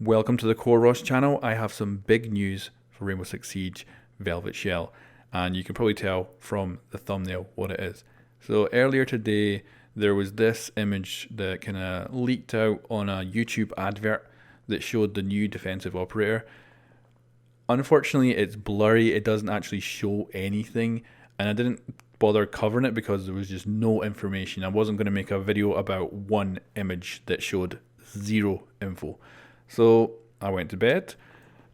Welcome to the Coreross channel. I have some big news for Rainbow Six Siege Velvet Shell, and you can probably tell from the thumbnail what it is. So earlier today there was this image that kind of leaked out on a YouTube advert that showed the new defensive operator. Unfortunately it's blurry, it doesn't actually show anything, and I didn't bother covering it because there was just no information. I wasn't going to make a video about one image that showed zero info. So I went to bed,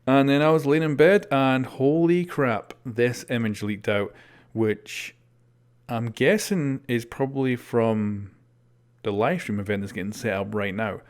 and then I was laying in bed, and holy crap, this image leaked out, which I'm guessing is probably from the live stream event that's getting set up right now.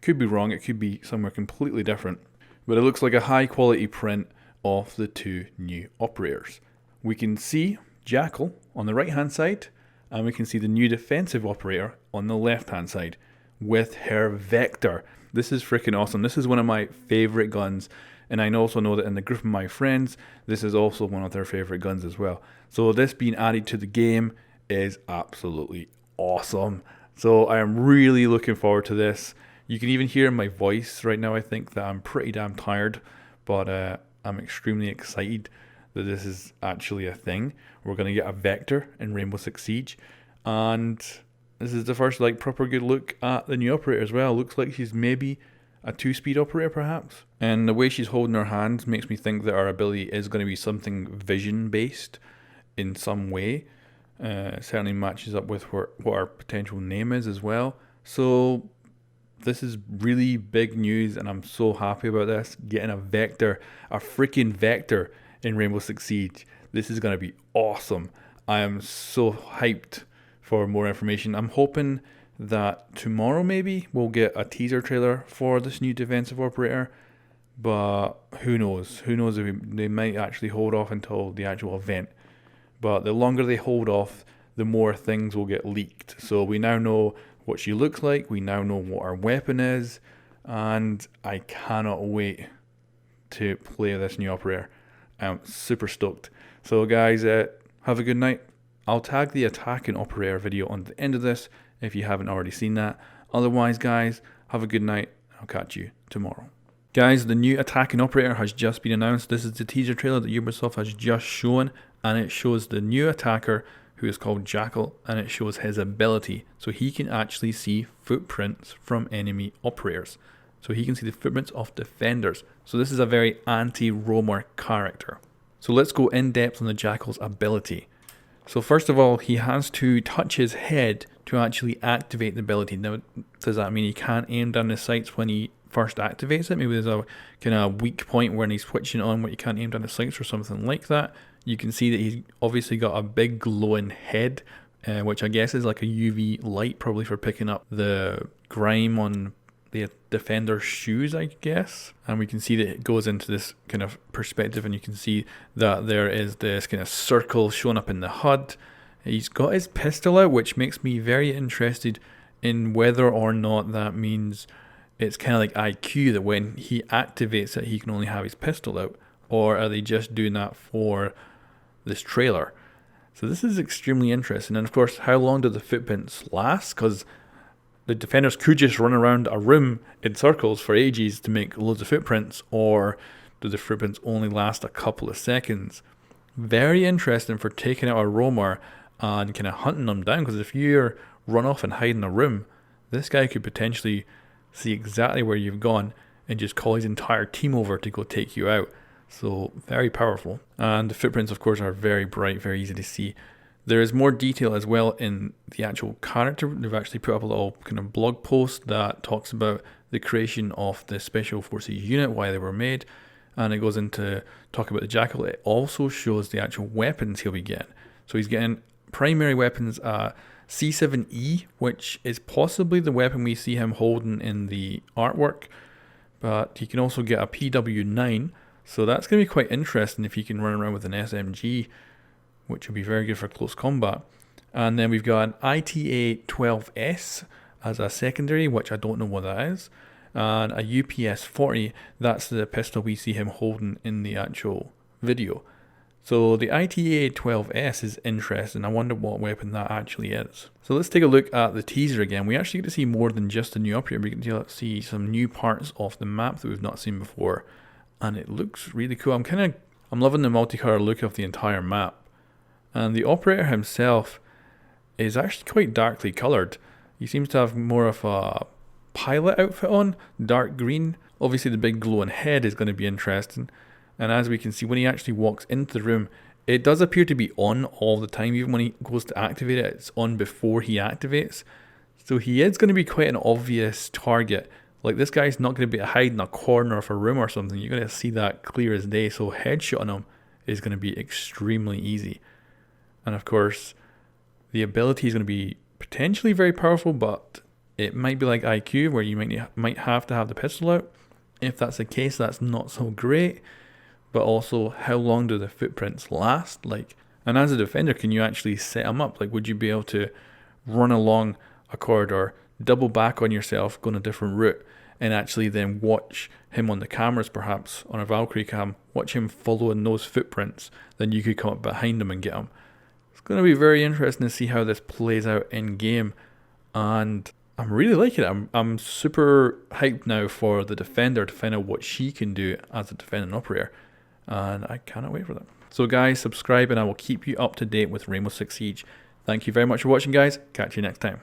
Could be wrong, it could be somewhere completely different, but it looks like a high quality print of the two new operators. We can see Jackal on the right hand side, and we can see the new defensive operator on the left hand side with her Vector. This is freaking awesome. This is one of my favorite guns, and I also know that in the group of my friends, this is also one of their favorite guns as well. So this being added to the game is absolutely awesome. So I am really looking forward to this. You can even hear in my voice right now, I think, that I'm pretty damn tired, but I'm extremely excited that this is actually a thing. We're going to get a Vector in Rainbow Six Siege, and this is the first proper good look at the new operator as well. Looks like she's maybe a 2-speed operator perhaps. And the way she's holding her hands makes me think that our ability is going to be something vision based in some way. It certainly matches up with what our potential name is as well. So this is really big news, and I'm so happy about this. Getting a Vector, a freaking Vector in Rainbow Six Siege. This is going to be awesome. I am so hyped for more information. I'm hoping that tomorrow maybe we'll get a teaser trailer for this new defensive operator, but who knows? Who knows if they might actually hold off until the actual event. But the longer they hold off, the more things will get leaked. So we now know what she looks like, we now know what our weapon is, and I cannot wait to play this new operator. I'm super stoked. So guys, have a good night. I'll tag the attacking operator video on the end of this if you haven't already seen that. Otherwise, guys, have a good night. I'll catch you tomorrow. Guys, the new attacking operator has just been announced. This is the teaser trailer that Ubisoft has just shown, and it shows the new attacker who is called Jackal, and it shows his ability. So he can actually see footprints from enemy operators. So he can see the footprints of defenders. So this is a very anti-roamer character. So let's go in depth on the Jackal's ability. So first of all, he has to touch his head to actually activate the ability. Now, does that mean he can't aim down the sights when he first activates it? Maybe there's a kind of weak point when he's switching on where you can't aim down the sights or something like that. You can see that he's obviously got a big glowing head, which I guess is like a UV light, probably for picking up the grime on the defender's shoes, I guess. And we can see that it goes into this kind of perspective, and you can see that there is this kind of circle showing up in the HUD. He's got his pistol out, which makes me very interested in whether or not that means it's kind of like IQ, that when he activates it he can only have his pistol out, or are they just doing that for this trailer? So this is extremely interesting. And of course, how long do the footprints last? Because the defenders could just run around a room in circles for ages to make loads of footprints, or do the footprints only last a couple of seconds? Very interesting for taking out a roamer and kind of hunting them down, because if you run off and hide in a room, this guy could potentially see exactly where you've gone and just call his entire team over to go take you out. So very powerful. And the footprints, of course, are very bright, very easy to see. There is more detail as well in the actual character. They've actually put up a little kind of blog post that talks about the creation of the Special Forces unit, why they were made, and it goes into talk about the Jackal. It also shows the actual weapons he'll be getting. So he's getting primary weapons, C7E, which is possibly the weapon we see him holding in the artwork, but he can also get a PW9, so that's going to be quite interesting if he can run around with an SMG, which would be very good for close combat. And then we've got an ITA-12S as a secondary, which I don't know what that is, and a UPS-40, that's the pistol we see him holding in the actual video. So the ITA-12S is interesting. I wonder what weapon that actually is. So let's take a look at the teaser again. We actually get to see more than just the new upgrade. We get to see some new parts of the map that we've not seen before. And it looks really cool. I'm loving the multicolour look of the entire map. And the operator himself is actually quite darkly coloured. He seems to have more of a pilot outfit on, dark green. Obviously the big glowing head is going to be interesting. And as we can see, when he actually walks into the room, it does appear to be on all the time. Even when he goes to activate it, it's on before he activates. So he is going to be quite an obvious target. Like, this guy's not going to be hiding in a corner of a room or something. You're going to see that clear as day. So headshotting him is going to be extremely easy. And of course, the ability is going to be potentially very powerful, but it might be like IQ, where you might have to have the pistol out. If that's the case, that's not so great. But also, how long do the footprints last? And as a defender, can you actually set them up? Like, would you be able to run along a corridor, double back on yourself, go on a different route, and actually then watch him on the cameras, perhaps on a Valkyrie cam, watch him following those footprints? Then you could come up behind him and get him. It's going to be very interesting to see how this plays out in game, and I'm really liking it. I'm super hyped now for the defender to find out what she can do as a defending operator. And I cannot wait for that. So guys, subscribe and I will keep you up to date with Rainbow Six Siege. Thank you very much for watching, guys. Catch you next time.